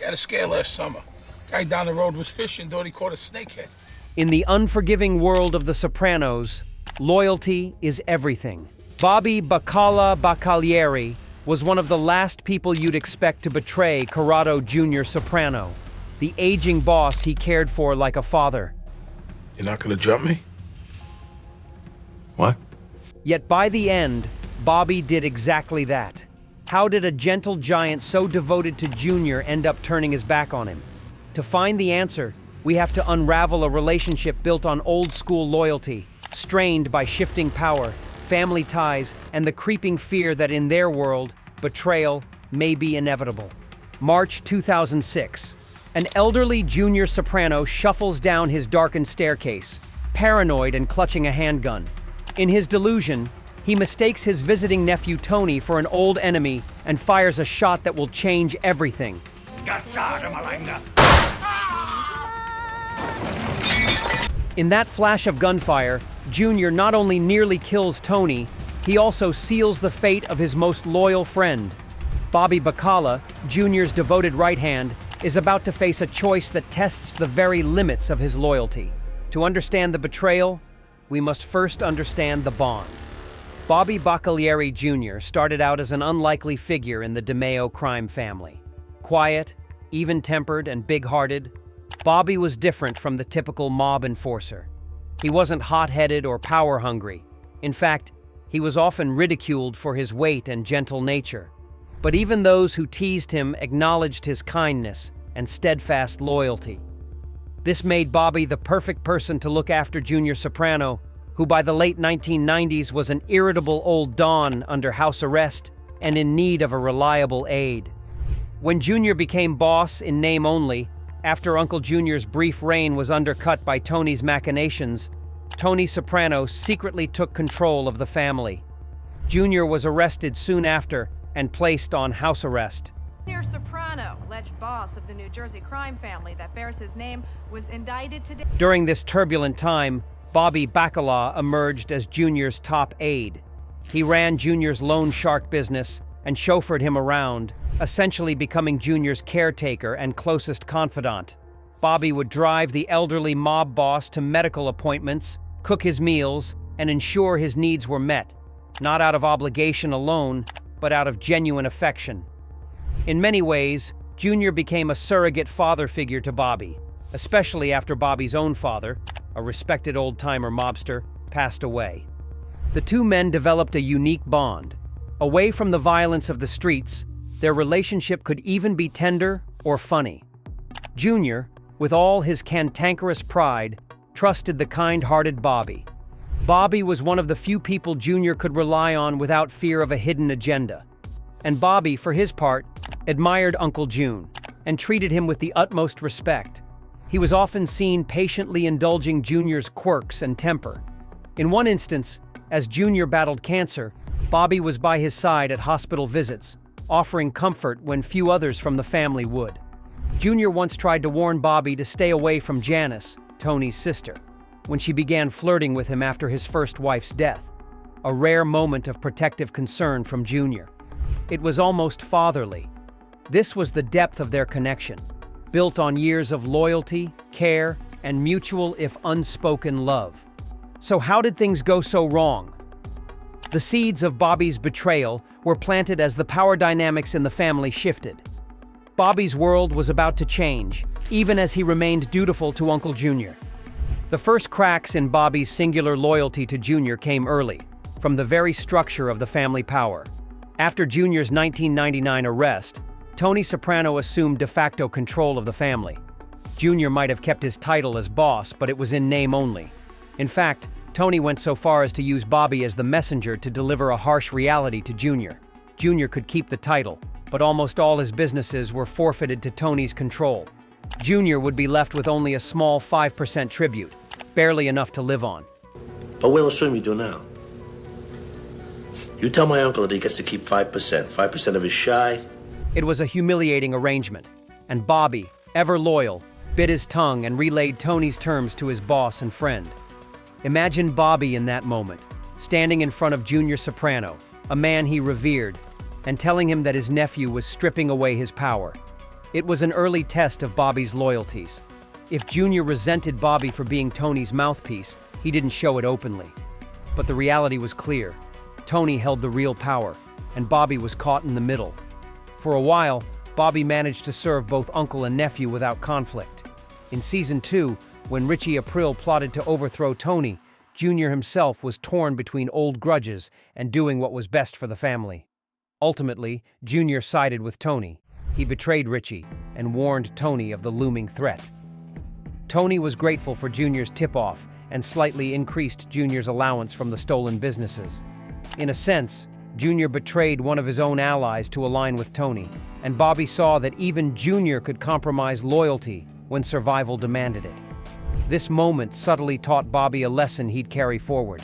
Had a scare last summer. Guy down the road was fishing, thought he caught a snakehead. In the unforgiving world of The Sopranos, loyalty is everything. Bobby Baccala Baccalieri was one of the last people you'd expect to betray Corrado Jr. Soprano, the aging boss he cared for like a father. You're not gonna jump me? What? Yet by the end, Bobby did exactly that. How did a gentle giant so devoted to Junior end up turning his back on him? To find the answer, we have to unravel a relationship built on old-school loyalty, strained by shifting power, family ties, and the creeping fear that in their world, betrayal may be inevitable. March 2006. An elderly Junior Soprano shuffles down his darkened staircase, paranoid and clutching a handgun. In his delusion, he mistakes his visiting nephew Tony for an old enemy and fires a shot that will change everything. In that flash of gunfire, Junior not only nearly kills Tony, he also seals the fate of his most loyal friend. Bobby Baccala, Junior's devoted right hand, is about to face a choice that tests the very limits of his loyalty. To understand the betrayal, we must first understand the bond. Bobby Baccalieri Jr. started out as an unlikely figure in the DeMeo crime family. Quiet, even-tempered, and big-hearted, Bobby was different from the typical mob enforcer. He wasn't hot-headed or power-hungry. In fact, he was often ridiculed for his weight and gentle nature. But even those who teased him acknowledged his kindness and steadfast loyalty. This made Bobby the perfect person to look after Junior Soprano, who by the late 1990s was an irritable old Don under house arrest and in need of a reliable aide. When Junior became boss in name only, after Uncle Junior's brief reign was undercut by Tony's machinations, Tony Soprano secretly took control of the family. Junior was arrested soon after and placed on house arrest. Junior Soprano, alleged boss of the New Jersey crime family that bears his name, was indicted today. During this turbulent time, Bobby Baccala emerged as Junior's top aide. He ran Junior's loan shark business and chauffeured him around, essentially becoming Junior's caretaker and closest confidant. Bobby would drive the elderly mob boss to medical appointments, cook his meals, and ensure his needs were met, not out of obligation alone, but out of genuine affection. In many ways, Junior became a surrogate father figure to Bobby, especially after Bobby's own father, a respected old-timer mobster, passed away. The two men developed a unique bond. Away from the violence of the streets, their relationship could even be tender or funny. Junior, with all his cantankerous pride, trusted the kind-hearted Bobby. Bobby was one of the few people Junior could rely on without fear of a hidden agenda. And Bobby, for his part, admired Uncle June and treated him with the utmost respect. He was often seen patiently indulging Junior's quirks and temper. In one instance, as Junior battled cancer, Bobby was by his side at hospital visits, offering comfort when few others from the family would. Junior once tried to warn Bobby to stay away from Janice, Tony's sister, when she began flirting with him after his first wife's death, a rare moment of protective concern from Junior. It was almost fatherly. This was the depth of their connection, built on years of loyalty, care, and mutual if unspoken love. So how did things go so wrong? The seeds of Bobby's betrayal were planted as the power dynamics in the family shifted. Bobby's world was about to change, even as he remained dutiful to Uncle Junior. The first cracks in Bobby's singular loyalty to Junior came early, from the very structure of the family power. After Junior's 1999 arrest, Tony Soprano assumed de facto control of the family. Junior might have kept his title as boss, but it was in name only. In fact, Tony went so far as to use Bobby as the messenger to deliver a harsh reality to Junior. Junior could keep the title, but almost all his businesses were forfeited to Tony's control. Junior would be left with only a small 5% tribute, barely enough to live on. But we'll assume you do now. You tell my uncle that he gets to keep 5%. 5% of his shy. It was a humiliating arrangement, and Bobby, ever loyal, bit his tongue and relayed Tony's terms to his boss and friend. Imagine Bobby in that moment, standing in front of Junior Soprano, a man he revered, and telling him that his nephew was stripping away his power. It was an early test of Bobby's loyalties. If Junior resented Bobby for being Tony's mouthpiece, he didn't show it openly. But the reality was clear. Tony held the real power, and Bobby was caught in the middle. For a while, Bobby managed to serve both uncle and nephew without conflict. In Season 2, when Richie April plotted to overthrow Tony, Junior himself was torn between old grudges and doing what was best for the family. Ultimately, Junior sided with Tony. He betrayed Richie and warned Tony of the looming threat. Tony was grateful for Junior's tip-off and slightly increased Junior's allowance from the stolen businesses. In a sense, Junior betrayed one of his own allies to align with Tony, and Bobby saw that even Junior could compromise loyalty when survival demanded it. This moment subtly taught Bobby a lesson he'd carry forward.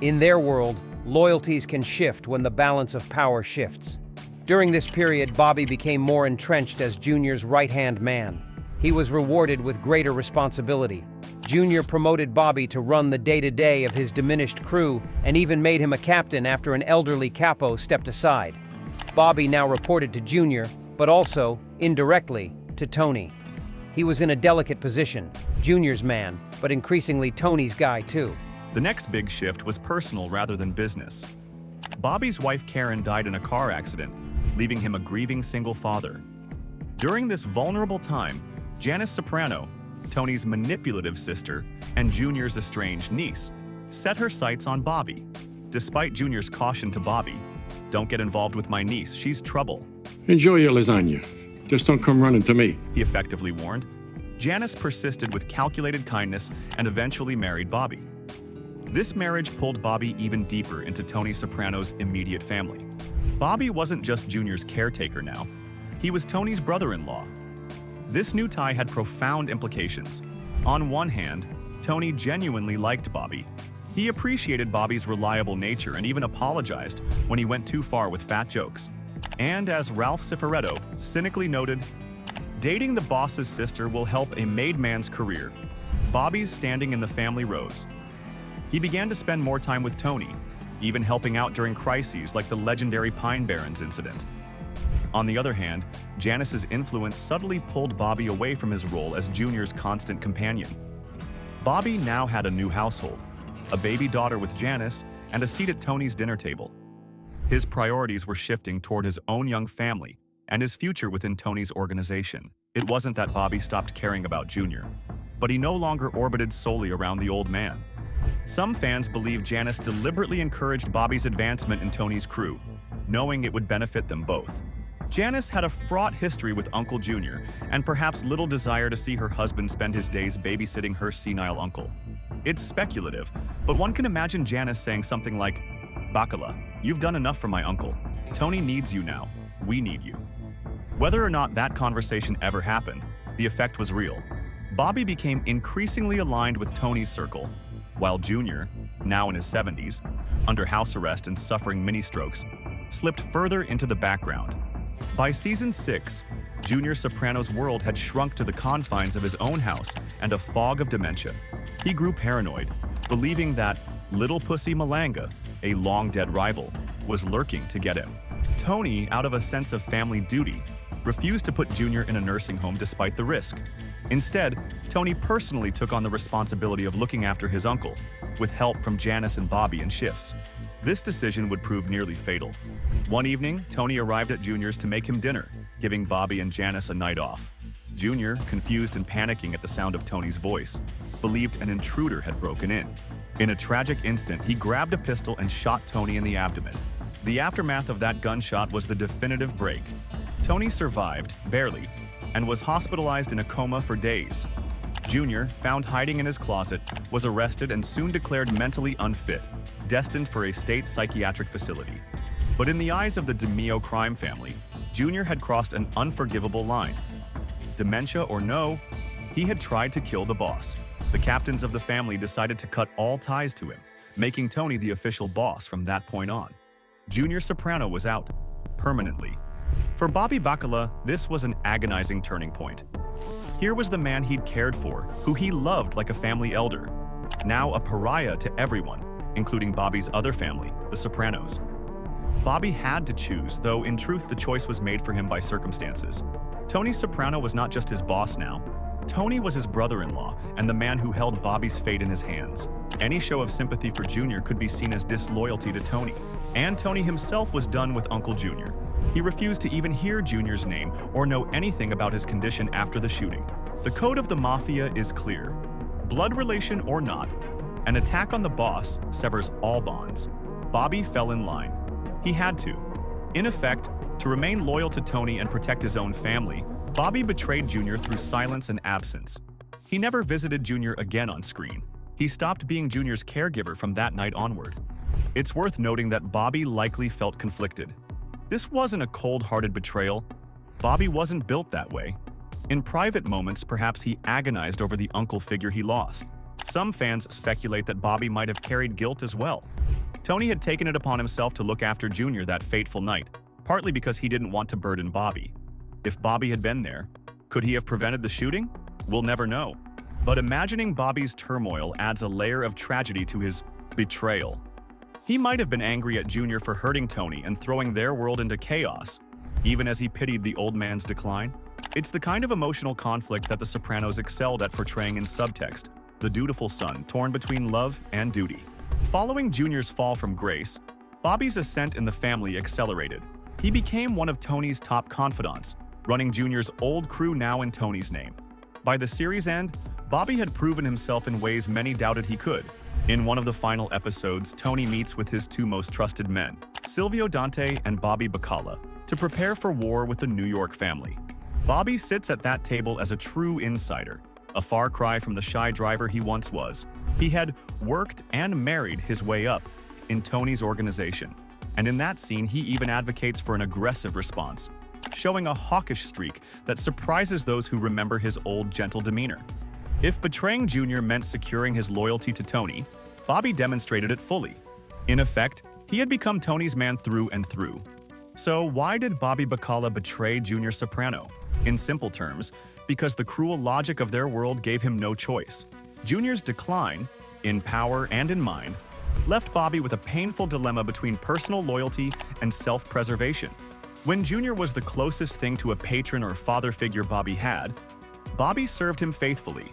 In their world, loyalties can shift when the balance of power shifts. During this period, Bobby became more entrenched as Junior's right-hand man. He was rewarded with greater responsibility. Junior promoted Bobby to run the day-to-day of his diminished crew and even made him a captain after an elderly capo stepped aside. Bobby now reported to Junior, but also, indirectly, to Tony. He was in a delicate position, Junior's man, but increasingly Tony's guy too. The next big shift was personal rather than business. Bobby's wife Karen died in a car accident, leaving him a grieving single father. During this vulnerable time, Janice Soprano, Tony's manipulative sister and Junior's estranged niece, set her sights on Bobby. Despite Junior's caution to Bobby, "Don't get involved with my niece, she's trouble," Enjoy your lasagna. Just don't come running to me. he effectively warned. Janice persisted with calculated kindness and eventually married Bobby. This marriage pulled Bobby even deeper into Tony Soprano's immediate family. Bobby wasn't just Junior's caretaker now. He was Tony's brother-in-law. This new tie had profound implications. On one hand, Tony genuinely liked Bobby. He appreciated Bobby's reliable nature and even apologized when he went too far with fat jokes. And as Ralph Cifaretto cynically noted, dating the boss's sister will help a made man's career. Bobby's standing in the family rose. He began to spend more time with Tony, even helping out during crises like the legendary Pine Barrens incident. On the other hand, Janice's influence subtly pulled Bobby away from his role as Junior's constant companion. Bobby now had a new household, a baby daughter with Janice, and a seat at Tony's dinner table. His priorities were shifting toward his own young family and his future within Tony's organization. It wasn't that Bobby stopped caring about Junior, but he no longer orbited solely around the old man. Some fans believe Janice deliberately encouraged Bobby's advancement in Tony's crew, knowing it would benefit them both. Janice had a fraught history with Uncle Junior and perhaps little desire to see her husband spend his days babysitting her senile uncle. It's speculative, but one can imagine Janice saying something like, "Baccala, you've done enough for my uncle. Tony needs you now. We need you." Whether or not that conversation ever happened, the effect was real. Bobby became increasingly aligned with Tony's circle, while Junior, now in his 70s, under house arrest and suffering mini-strokes, slipped further into the background. By Season 6, Junior Soprano's world had shrunk to the confines of his own house and a fog of dementia. He grew paranoid, believing that Little Pussy Malanga, a long-dead rival, was lurking to get him. Tony, out of a sense of family duty, refused to put Junior in a nursing home despite the risk. Instead, Tony personally took on the responsibility of looking after his uncle, with help from Janice and Bobby in shifts. This decision would prove nearly fatal. One evening, Tony arrived at Junior's to make him dinner, giving Bobby and Janice a night off. Junior, confused and panicking at the sound of Tony's voice, believed an intruder had broken in. In a tragic instant, he grabbed a pistol and shot Tony in the abdomen. The aftermath of that gunshot was the definitive break. Tony survived, barely, and was hospitalized in a coma for days. Junior, found hiding in his closet, was arrested and soon declared mentally unfit, destined for a state psychiatric facility. But in the eyes of the DeMeo crime family, Junior had crossed an unforgivable line. Dementia or no, he had tried to kill the boss. The captains of the family decided to cut all ties to him, making Tony the official boss from that point on. Junior Soprano was out, permanently. For Bobby Baccala, this was an agonizing turning point. Here was the man he'd cared for, who he loved like a family elder, now a pariah to everyone, including Bobby's other family, the Sopranos. Bobby had to choose, though in truth the choice was made for him by circumstances. Tony Soprano was not just his boss now. Tony was his brother-in-law and the man who held Bobby's fate in his hands. Any show of sympathy for Junior could be seen as disloyalty to Tony. And Tony himself was done with Uncle Junior. He refused to even hear Junior's name or know anything about his condition after the shooting. The code of the mafia is clear. Blood relation or not, an attack on the boss severs all bonds. Bobby fell in line. He had to. In effect, to remain loyal to Tony and protect his own family, Bobby betrayed Junior through silence and absence. He never visited Junior again on screen. He stopped being Junior's caregiver from that night onward. It's worth noting that Bobby likely felt conflicted. This wasn't a cold-hearted betrayal. Bobby wasn't built that way. In private moments, perhaps he agonized over the uncle figure he lost. Some fans speculate that Bobby might have carried guilt as well. Tony had taken it upon himself to look after Junior that fateful night, partly because he didn't want to burden Bobby. If Bobby had been there, could he have prevented the shooting? We'll never know. But imagining Bobby's turmoil adds a layer of tragedy to his betrayal. He might have been angry at Junior for hurting Tony and throwing their world into chaos, even as he pitied the old man's decline. It's the kind of emotional conflict that The Sopranos excelled at portraying in subtext, the dutiful son torn between love and duty. Following Junior's fall from grace, Bobby's ascent in the family accelerated. He became one of Tony's top confidants, running Junior's old crew now in Tony's name. By the series' end, Bobby had proven himself in ways many doubted he could. In one of the final episodes, Tony meets with his two most trusted men, Silvio Dante and Bobby Baccala, to prepare for war with the New York family. Bobby sits at that table as a true insider, a far cry from the shy driver he once was. He had worked and married his way up in Tony's organization, and in that scene he even advocates for an aggressive response, showing a hawkish streak that surprises those who remember his old gentle demeanor. If betraying Junior meant securing his loyalty to Tony, Bobby demonstrated it fully. In effect, he had become Tony's man through and through. So why did Bobby Baccala betray Junior Soprano? In simple terms, because the cruel logic of their world gave him no choice. Junior's decline, in power and in mind, left Bobby with a painful dilemma between personal loyalty and self-preservation. When Junior was the closest thing to a patron or father figure Bobby had, Bobby served him faithfully.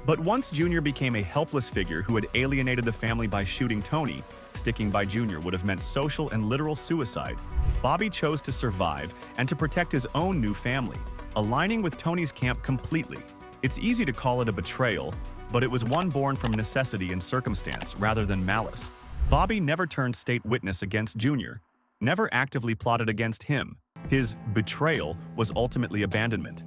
But once Junior became a helpless figure who had alienated the family by shooting Tony, sticking by Junior would have meant social and literal suicide. Bobby chose to survive and to protect his own new family, aligning with Tony's camp completely. It's easy to call it a betrayal, but it was one born from necessity and circumstance rather than malice. Bobby never turned state witness against Junior, never actively plotted against him. His betrayal was ultimately abandonment,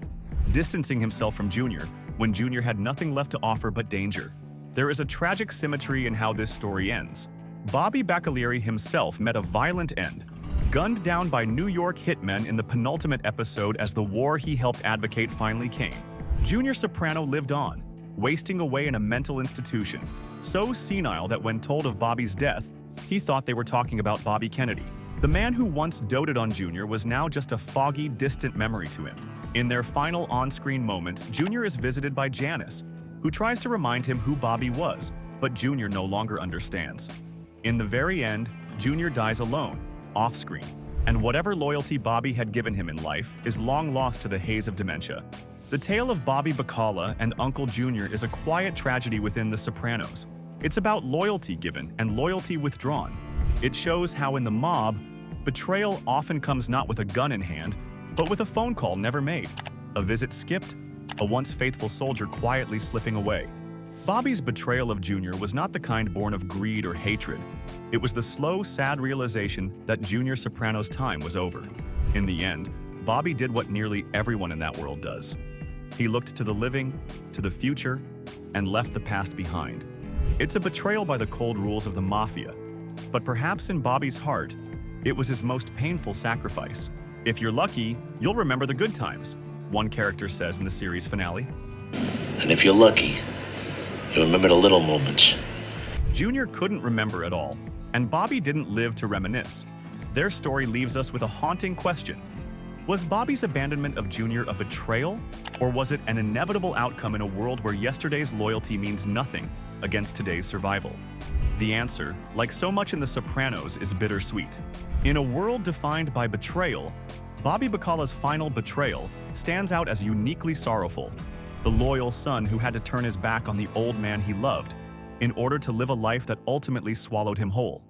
distancing himself from Junior when Junior had nothing left to offer but danger. There is a tragic symmetry in how this story ends. Bobby Baccala himself met a violent end, gunned down by New York hitmen in the penultimate episode as the war he helped advocate finally came. Junior Soprano lived on, wasting away in a mental institution, so senile that when told of Bobby's death, he thought they were talking about Bobby Kennedy. The man who once doted on Junior was now just a foggy, distant memory to him. In their final on-screen moments, Junior is visited by Janice, who tries to remind him who Bobby was, but Junior no longer understands. In the very end, Junior dies alone, off-screen, and whatever loyalty Bobby had given him in life is long lost to the haze of dementia. The tale of Bobby Baccala and Uncle Junior is a quiet tragedy within The Sopranos. It's about loyalty given and loyalty withdrawn. It shows how in the mob, betrayal often comes not with a gun in hand, but with a phone call never made, a visit skipped, a once faithful soldier quietly slipping away. Bobby's betrayal of Junior was not the kind born of greed or hatred. It was the slow, sad realization that Junior Soprano's time was over. In the end, Bobby did what nearly everyone in that world does. He looked to the living, to the future, and left the past behind. It's a betrayal by the cold rules of the mafia, but perhaps in Bobby's heart, it was his most painful sacrifice. If you're lucky, you'll remember the good times, one character says in the series finale. And if you're lucky, you'll remember the little moments. Junior couldn't remember at all, and Bobby didn't live to reminisce. Their story leaves us with a haunting question. Was Bobby's abandonment of Junior a betrayal, or was it an inevitable outcome in a world where yesterday's loyalty means nothing against today's survival? The answer, like so much in The Sopranos, is bittersweet. In a world defined by betrayal, Bobby Baccala's final betrayal stands out as uniquely sorrowful. The loyal son who had to turn his back on the old man he loved in order to live a life that ultimately swallowed him whole.